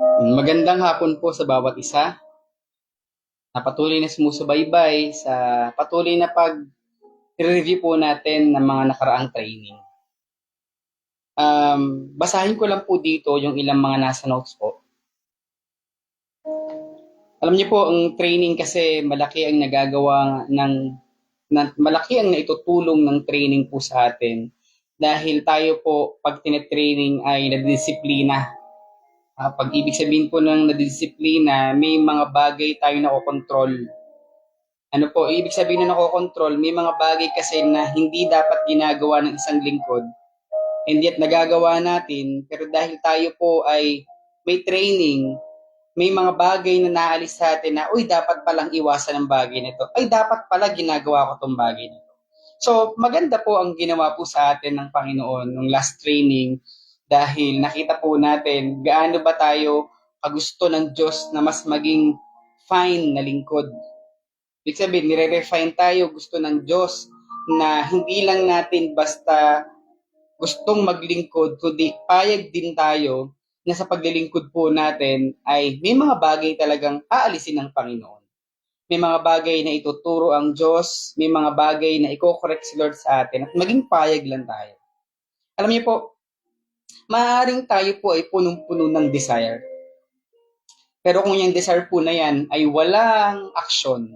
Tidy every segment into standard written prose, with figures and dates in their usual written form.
Magandang hapon po sa bawat isa na patuloy na sumusubaybay sa patuloy na pag-review po natin ng mga nakaraang training. Basahin ko lang po dito yung ilang mga nasa notes po. Alam niyo po, ang training kasi malaki ang nagagawa malaki ang naitutulong ng training po sa atin dahil tayo po pag tinetraining ay nadidisiplina. Pag ibig sabihin po ng nadidisiplina, may mga bagay tayo na kokontrol. Ano po, ibig sabihin na nakokontrol, may mga bagay kasi na hindi dapat ginagawa ng isang lingkod. And yet nagagawa natin, pero dahil tayo po ay may training, may mga bagay na naalis sa atin na, uy, dapat palang iwasan ang bagay nito. Ay, dapat pala ginagawa ko tong bagay nito. So, maganda po ang ginawa po sa atin ng Panginoon nung last training dahil nakita po natin gaano ba tayo kagusto ng Diyos na mas maging fine na lingkod. Ibig sabihin, nire-refine tayo, gusto ng Diyos na hindi lang natin basta gustong maglingkod, kundi payag din tayo na sa paglilingkod po natin ay may mga bagay talagang aalisin ng Panginoon. May mga bagay na ituturo ang Diyos, may mga bagay na i-correct si Lord sa atin at maging payag lang tayo. Alam niyo po, maaaring tayo po ay punong-puno ng desire. Pero kung yung desire po na yan ay walang aksyon,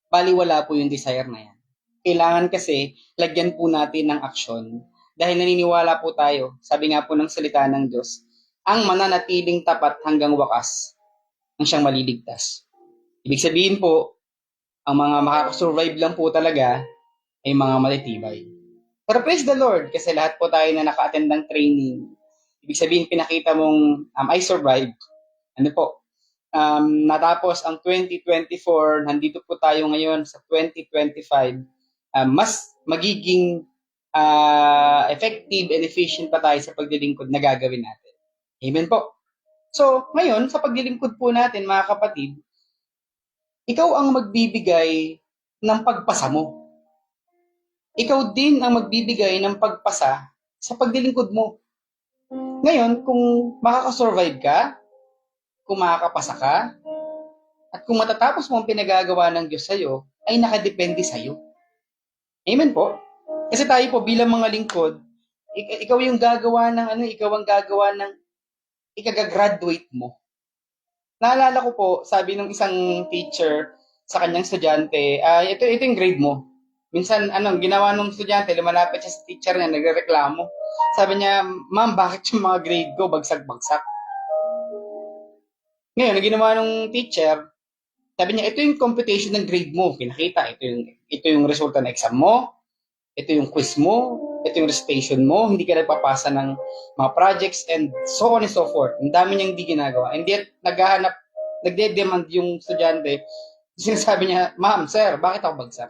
baliwala po yung desire na yan. Kailangan kasi lagyan po natin ng aksyon dahil naniniwala po tayo, sabi nga po ng salita ng Diyos, ang mananatiling tapat hanggang wakas ang siyang maliligtas. Ibig sabihin po, ang mga makakasurvive lang po talaga ay mga matitibay. Pero praise the Lord kasi lahat po tayo na naka-attend ng training, ibig sabihin pinakita mong I survived. Ano po? Natapos ang 2024, nandito po tayo ngayon sa 2025, mas magiging effective and efficient pa tayo sa paglilingkod na gagawin natin. Amen po. So, ngayon, sa paglilingkod po natin, mga kapatid, ikaw ang magbibigay ng pagpasa mo. Ikaw din ang magbibigay ng pagpasa sa paglilingkod mo. Ngayon, kung makakasurvive ka, kung makakapasa ka, at kung matatapos mo ang pinagagawa ng Diyos sa'yo, ay nakadepende sa'yo. Amen po? Kasi tayo po bilang mga lingkod, ikaw yung gagawa ng ikaw ang gagawa ng ikaga-graduate mo. Naalala ko po, sabi ng isang teacher sa kanyang estudyante, ito yung grade mo. Minsan, ginawa ng estudyante, lumalapit siya sa teacher niya, nagrereklamo. Sabi niya, ma'am, bakit yung mga grade ko bagsak-bagsak? Ngayon, ang ginawa ng teacher, sabi niya, ito yung computation ng grade mo. Pinakita, ito yung resulta ng exam mo, ito yung quiz mo, ito yung recitation mo, hindi ka nagpapasa ng mga projects, and so on and so forth. Ang dami niyang hindi ginagawa. And yet, nagde-demand yung estudyante. Sinasabi niya, ma'am, sir, bakit ako bagsak?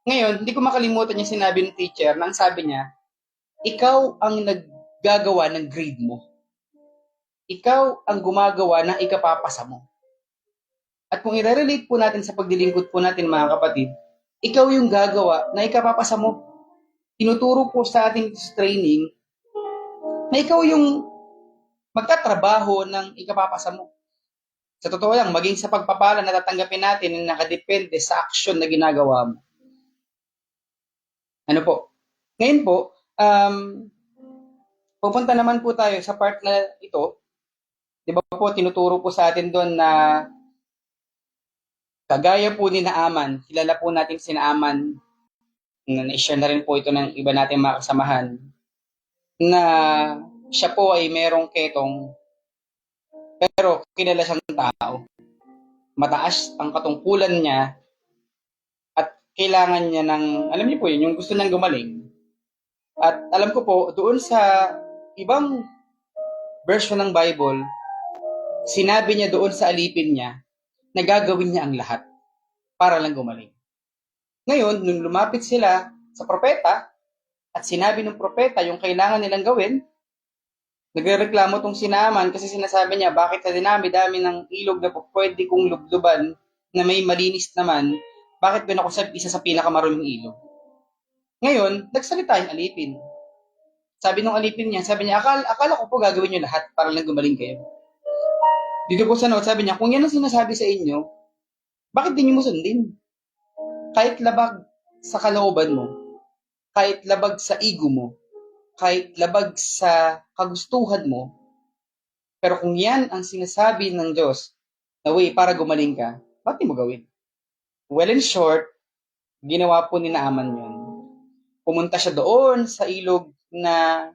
Ngayon, hindi ko makalimutan yung sinabi ng teacher nang sabi niya, ikaw ang naggagawa ng grade mo. Ikaw ang gumagawa ng ikapapasa mo. At kung i-relate po natin sa paglilingkod po natin, mga kapatid, ikaw yung gagawa na ikapapasa mo. Tinuturo po sa ating training na ikaw yung magtatrabaho ng ikapapasa mo. Sa totoo lang, maging sa pagpapala na tatanggapin natin na nakadepende sa aksyon na ginagawa mo. Ano po? Ngayon po, pupunta naman po tayo sa part na ito. Di ba po, tinuturo po sa atin doon na kagaya po ni Naaman, kilala po natin si Naaman, na-share na rin po ito ng iba nating mga kasamahan, na siya po ay merong ketong, pero kilala siyang tao. Mataas ang katungkulan niya at kailangan niya ng, alam niyo po yun, yung gusto niyang gumaling. At alam ko po, doon sa ibang version ng Bible, sinabi niya doon sa alipin niya na gagawin niya ang lahat para lang gumaling. Ngayon, nung lumapit sila sa propeta at sinabi ng propeta yung kailangan nilang gawin, nagrereklamo tong si Naaman kasi sinasabi niya, bakit sa dinami-dami ng ilog na po pwede kong lubluban na may malinis naman, bakit doon ako sa isa sa pinakamaruming ilog? Ngayon, nagsalita yung alipin. Sabi nung alipin niya, akala ko po gagawin niyo lahat para lang gumaling kayo. Dito po sa note, sabi niya, kung yan ang sinasabi sa inyo, bakit di niyo mo sundin? Kahit labag sa kalooban mo, kahit labag sa ego mo, kahit labag sa kagustuhan mo, pero kung yan ang sinasabi ng Diyos na way para gumaling ka, bakit mo gawin? Well, in short, ginawa po ni Naaman yun. Pumunta siya doon sa ilog na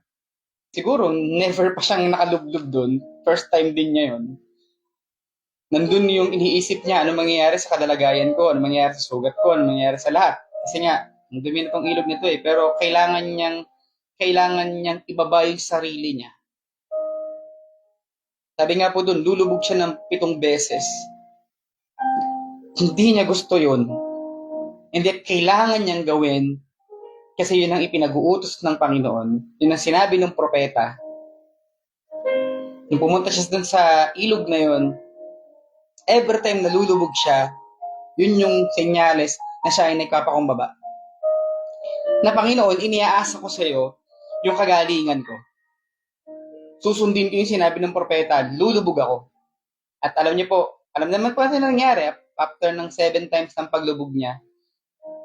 siguro never pa siyang nakalublob doon. First time din niya yun. Nandun yung iniisip niya, ano mangyayari sa kadalagayan ko, ano mangyayari sa sugat ko, ano mangyayari sa lahat. Kasi nga, ang dumi na tong ilog nito eh, pero kailangan niyang ibaba yung sarili niya. Sabi nga po dun, lulubog siya ng 7 beses. Hindi niya gusto yun. Hindi kailangan niyang gawin kasi yun ang ipinag-uutos ng Panginoon. Yun ang sinabi ng propeta. Nung pumunta siya dun sa ilog na yun, every time na lulubog siya, yun yung senyales na siya ay nagpapakumbaba. Na Panginoon, iniaasa ko sa iyo yung kagalingan ko. Susundin ko yung sinabi ng propeta, lulubog ako. At alam niyo po, alam naman po natin nangyari, after ng 7 times ng paglubog niya,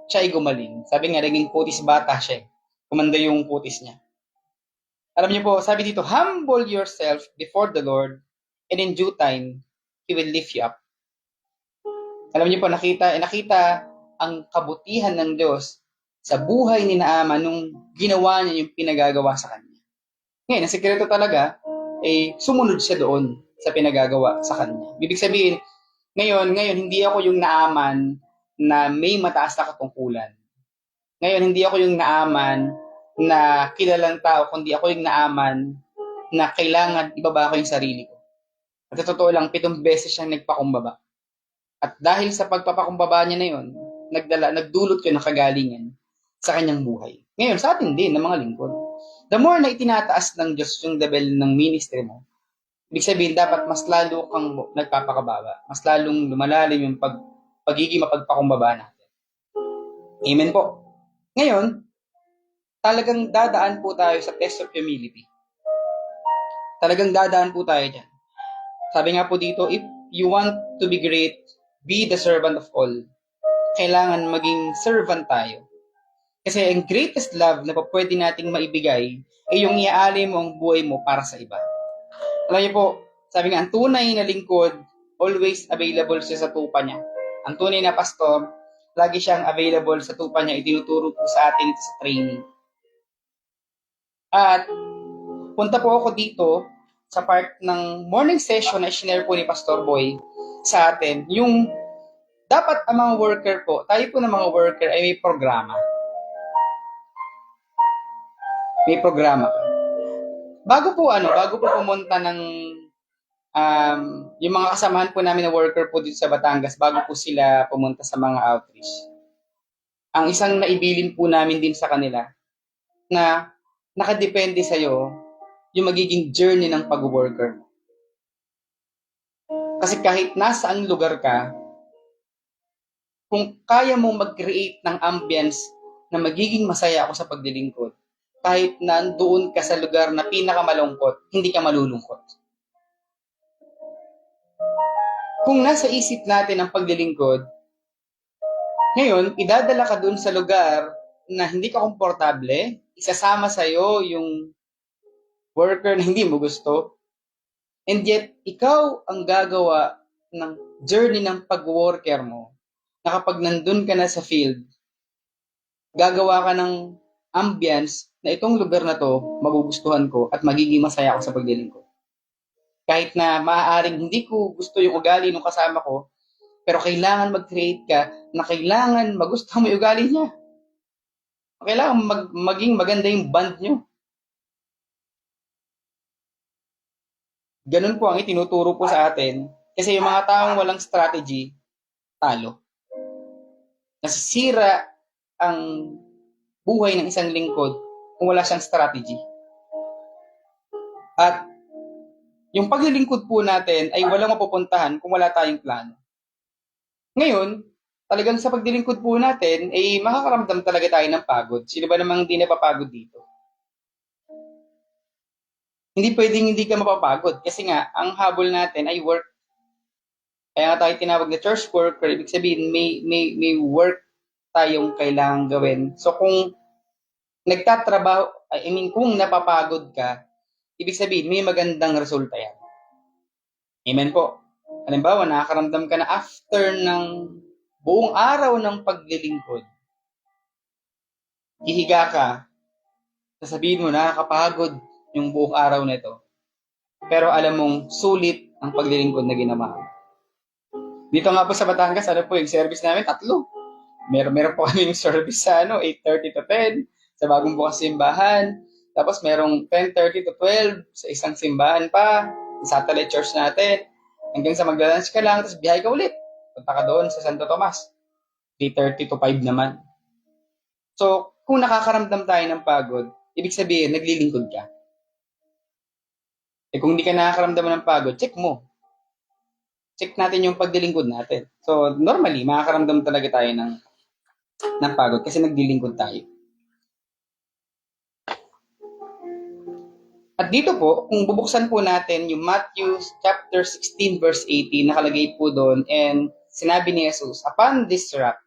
siya ay gumaling. Sabi nga, naging putis bata siya. Kumanda yung putis niya. Alam niyo po, sabi dito, humble yourself before the Lord, and in due time, He will lift you up. Alam niyo po, nakita ang kabutihan ng Diyos sa buhay ni Naaman nung ginawa niya yung pinagagawa sa kanya. Ngayon, ang sekreto talaga, sumunod siya doon sa pinagagawa sa kanya. Ibig sabihin, ngayon, hindi ako yung Naaman na may mataas na katungkulan. Ngayon, hindi ako yung Naaman na kilalang tao, kundi ako yung Naaman na kailangan ibaba ko yung sarili ko. At sa totoo lang, 7 beses siyang nagpakumbaba. At dahil sa pagpapakumbaba niya na yun, nagdulot ko ng kagalingan sa kanyang buhay. Ngayon, sa atin din, ng mga lingkod. The more na itinataas ng Diyos yung level ng ministry mo, ibig sabihin, dapat mas lalo kang nagpapakababa. Mas lalong lumalalim yung pagiging mapagpakumbaba natin. Amen po. Ngayon, talagang dadaan po tayo sa test of humility. Talagang dadaan po tayo dyan. Sabi nga po dito, if you want to be great, be the servant of all. Kailangan maging servant tayo. Kasi ang greatest love na pwede nating maibigay ay yung iaali mo ang buhay mo para sa iba. Alam niyo po, sabi nga, ang tunay na lingkod, always available siya sa tupa niya. Ang tunay na pastor, lagi siyang available sa tupa niya, itinuturo po sa atin ito sa training. At punta po ako dito sa part ng morning session na i-share po ni Pastor Boy sa atin, yung dapat ang mga worker po, tayo po ng mga worker ay may programa. May programa ka. Bago po pumunta ng yung mga kasamahan po namin na worker po dito sa Batangas, bago po sila pumunta sa mga outreach. Ang isang naibilin po namin din sa kanila na nakadepende sa'yo yung magiging journey ng pag-worker mo. Kasi kahit nasaan lugar ka, kung kaya mong mag-create ng ambience na magiging masaya ako sa paglilingkod, kahit nandoon ka sa lugar na pinakamalungkot, hindi ka malulungkot. Kung nasa isip natin ang paglilingkod, ngayon, idadala ka dun sa lugar na hindi ka komportable, isasama sa'yo yung worker na hindi mo gusto, and yet, ikaw ang gagawa ng journey ng pag-worker mo, na kapag nandun ka na sa field, gagawa ka ng ambience na itong lugar na to, magugustuhan ko at magiging masaya ako sa paglilingkod. Kahit na maaaring hindi ko gusto yung ugali ng kasama ko, pero kailangan mag-create ka na kailangan magustuhan mo yung ugali niya. Kailangan maging maganda yung band nyo. Ganun po ang itinuturo po sa atin. Kasi yung mga taong walang strategy, talo. Nasisira ang buhay ng isang lingkod kung wala siyang strategy. At yung paglilingkod po natin ay walang mapupuntahan kung wala tayong plano. Ngayon, talagang sa paglilingkod po natin, ay makakaramdam talaga tayo ng pagod. Sino ba namang hindi napapagod dito? Hindi pwedeng hindi ka mapapagod kasi nga, ang habol natin ay work Kaya nga tayo tinawag na church worker, ibig sabihin may work tayong kailangang gawin. So kung nagtatrabaho, I mean kung napapagod ka, ibig sabihin may magandang resulta yan. Amen po. Halimbawa, nakakaramdam ka na after ng buong araw ng paglilingkod, hihiga ka, sasabihin mo nakakapagod yung buong araw na ito. Pero alam mong sulit ang paglilingkod na ginawa. Dito nga po sa Batangas, ano po yung service namin? 3. Meron po kami yung service sa 8:30 to 10 sa bagong bukas simbahan. Tapos merong 10:30 to 12 sa isang simbahan pa, sa satellite church natin. Hanggang sa magla-lunch ka lang, tapos biyahe ka ulit. Punta ka doon sa Santo Tomas. 3:30 to 5 naman. So, kung nakakaramdam tayo ng pagod, ibig sabihin, naglilingkod ka. Kung hindi ka nakakaramdam ng pagod, check mo. Check natin yung paglilingkod natin. So, normally, makakaramdam talaga tayo ng pagod kasi naglilingkod tayo. At dito po, kung bubuksan po natin yung Matthew chapter 16 verse 18, nakalagay po doon, and sinabi ni Jesus, "Upon this rock,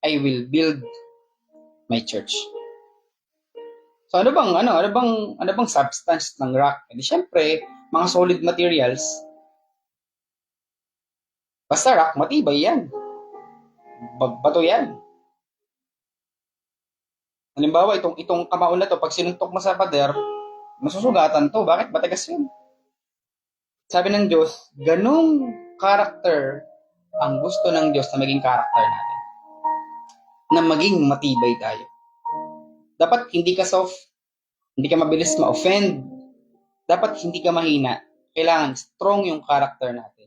I will build my church." So ano bang substance ng rock? Di syempre, mga solid materials. Basta rock, matibay yan. Bato yan. Halimbawa, itong kamao na to, pag sinuntok mo sa pader, masusugatan to. Bakit? Matigas yun. Sabi ng Diyos, ganung character ang gusto ng Diyos na maging character natin. Na maging matibay tayo. Dapat hindi ka soft, hindi ka mabilis ma-offend, dapat hindi ka mahina. Kailangan strong yung character natin.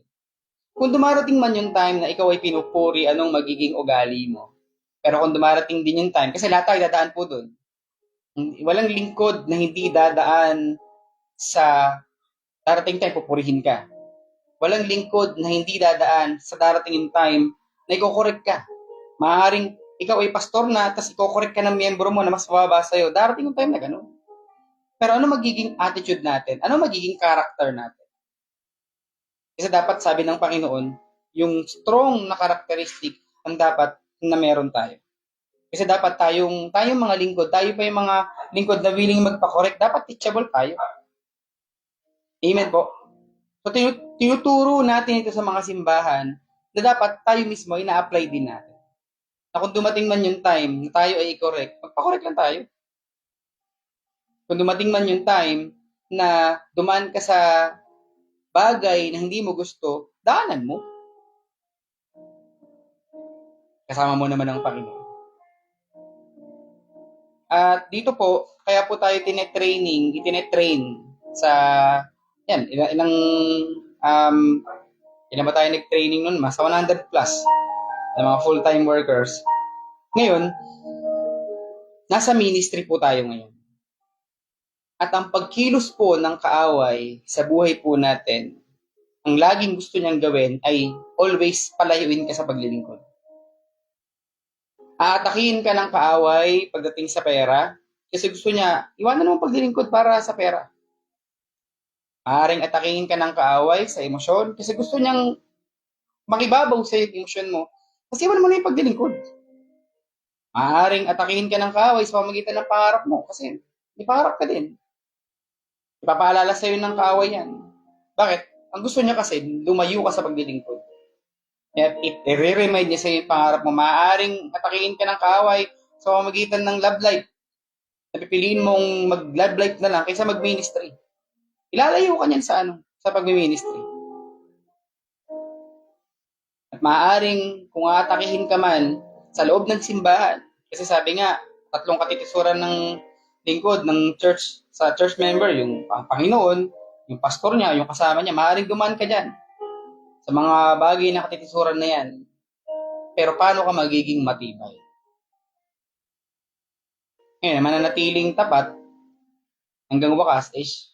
Kung dumarating man yung time na ikaw ay pinupuri, anong magiging ugali mo? Pero kung dumarating din yung time, kasi lahat tayo dadaan po dun. Walang lingkod na hindi dadaan sa darating time, pupurihin ka. Walang lingkod na hindi dadaan sa darating yung time na ikokorek ka. Maaaring ikaw ay pastor na, tapos ikokorek ka ng miyembro mo na mas mababa sa'yo. Darating yung time na gano'n. Pero ano magiging attitude natin? Ano magiging character natin? Kasi dapat sabi ng Panginoon, yung strong na characteristic ang dapat na meron tayo. Kasi dapat tayong mga lingkod, tayo pa yung mga lingkod na willing magpa-correct, dapat teachable tayo. Amen po. So tinuturo natin ito sa mga simbahan na dapat tayo mismo ay na-apply din natin. Na kung dumating man yung time na tayo ay i-correct, magpa-correct lang tayo. Kung dumating man yung time na dumaan ka sa bagay na hindi mo gusto, daanan mo. Kasama mo naman ang Panginoon. At dito po, kaya po tayo itinetrain sa, ilang ba tayo nag-training nun? Mas 100 plus ng mga full-time workers. Ngayon, nasa ministry po tayo ngayon. At ang pagkilos po ng kaaway sa buhay po natin, ang laging gusto niyang gawin ay always palayuin ka sa paglilingkod. Aatakihin ka ng kaaway pagdating sa pera kasi gusto niya, iwanan mo ang paglilingkod para sa pera. Maaaring atakihin ka ng kaaway sa emosyon kasi gusto niyang makibabaw sa yung emosyon mo kasi iwanan mo na yung paglilingkod. Maaaring atakihin ka ng kaaway sa pamagitan ng pangarap mo kasi may pangarap ka din. Ipapaalala sa'yo ng kaaway yan. Bakit? Ang gusto niya kasi, lumayo ka sa paglilingkod. At i-remind niya sa'yo yung pangarap mo. Maaaring atakihin ka ng kaaway sa pamamagitan ng love life. Napipiliin mong mag-love life na lang kaysa mag-ministry. Ilalayo ka niyan sa pag-ministry. At maaaring kung atakihin ka man sa loob ng simbahan, kasi sabi nga, 3 katitisuran ng lingkod ng church, sa church member, yung Panginoon, yung pastor niya, yung kasama niya, maaaring dumaan ka dyan sa mga bagay na katitisuran na yan. Pero paano ka magiging matibay? Ngayon, mananatiling tapat hanggang wakas is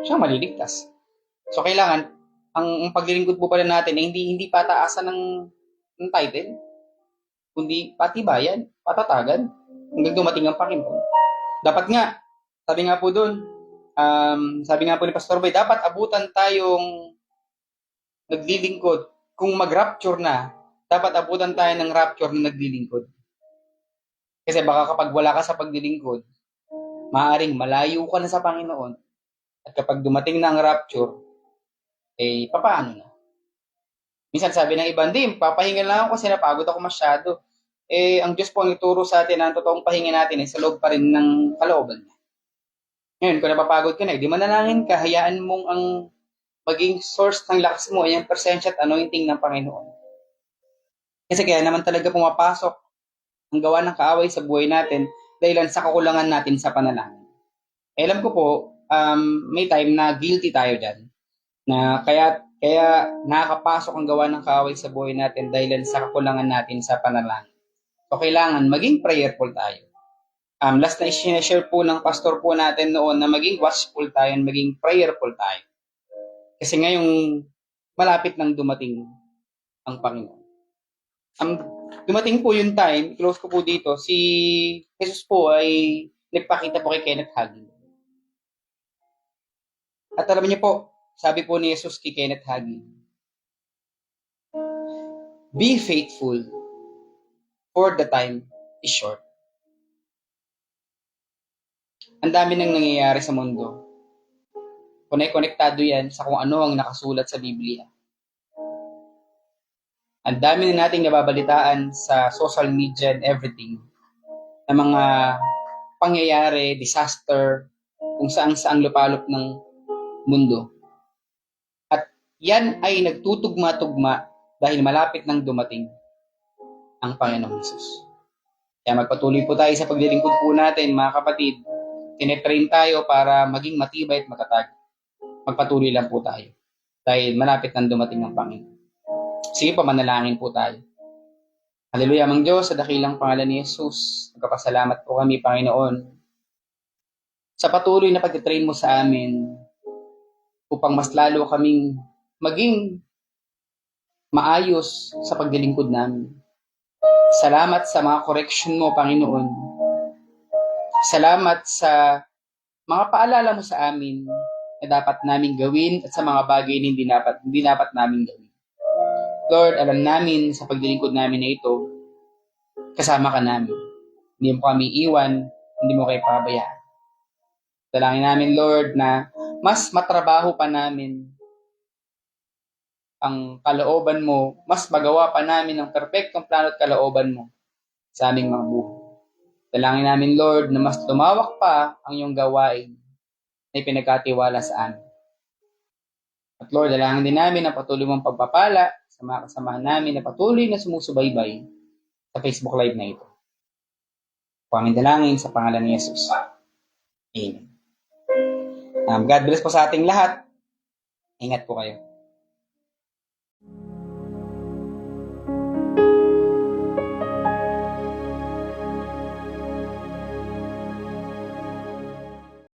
siyang maliligtas. So kailangan ang paglilingkod po pala natin ay hindi pataasan ng title, kundi patibayan, patatagan hanggang dumating ang Panginoon. Dapat nga, sabi nga po doon, sabi nga po ni Pastor Boy, dapat abutan tayong naglilingkod kung mag-rapture na, dapat abutan tayo ng rapture na naglilingkod. Kasi baka kapag wala ka sa paglilingkod, maaaring malayo ka na sa Panginoon. At kapag dumating na ang rapture, papaano na? Minsan sabi ng iba, hindi, papahinga lang ako kasi napagod ako masyado. Ang Diyos po ang ituro sa atin na ang totoong pahinga natin ay sa loob pa rin ng kalooban niya. Ngayon, kung napapagod ka na, di manalangin ka, hayaan mong ang maging source ng lakas mo ay ang presensya at anointing ng Panginoon. Kasi kaya naman talaga pumapasok ang gawa ng kaaway sa buhay natin dahil sa kakulangan natin sa panalangin. Alam ko po, may time na guilty tayo dyan. Na kaya nakakapasok ang gawa ng kaaway sa buhay natin dahil sa kakulangan natin sa panalangin. So kailangan maging prayerful tayo. Last na i-share po ng pastor po natin noon na maging watchful tayo and maging prayerful tayo. Kasi ngayong malapit nang dumating ang Panginoon. Dumating po yung time, close ko po dito, si Jesus po ay nagpakita po kay Kenneth Hagin. At alam niyo po, sabi po ni Jesus kay Kenneth Hagin, be faithful, for the time is short. Ang dami nang nangyayari sa mundo. Konektado yan sa kung ano ang nakasulat sa Biblia. Ang dami na nating nababalitaan sa social media and everything na mga pangyayari, disaster, kung saan lupalop ng mundo. At yan ay nagtutugma-tugma dahil malapit nang dumating ang Panginoong Hesus. Kaya magpatuloy po tayo sa paglilingkod po natin, mga kapatid. Tinetrain tayo para maging matibay at matatag. Magpatuloy lang po tayo dahil malapit nang dumating ang Panginoon. Sige po, manalangin po tayo. Hallelujah, Mang Diyos, sa dakilang pangalan ni Jesus, nagpapasalamat po kami, Panginoon, sa patuloy na pagtitrain mo sa amin upang mas lalo kaming maging maayos sa paglilingkod namin. Salamat sa mga correction mo, Panginoon. Salamat sa mga paalala mo sa amin na dapat namin gawin at sa mga bagay na hindi dapat namin gawin. Lord, alam namin sa paglilingkod namin na ito, kasama ka namin. Hindi mo kami iwan, hindi mo kayo pabayaan. Dalangin namin, Lord, na mas matrabaho pa namin ang kalooban mo, mas magawa pa namin ang perfectong plano at kalooban mo sa aming mga buhay. Dalangin namin, Lord, na mas tumawak pa ang iyong gawain na ipinagkatiwala sa amin. At Lord, dalangin din namin ang patuloy mong pagpapala sa mga kasamahan namin na patuloy na sumusubaybay sa Facebook Live na ito. Po aming dalangin sa pangalan ni Jesus. Amen. God bless po sa ating lahat. Ingat po kayo.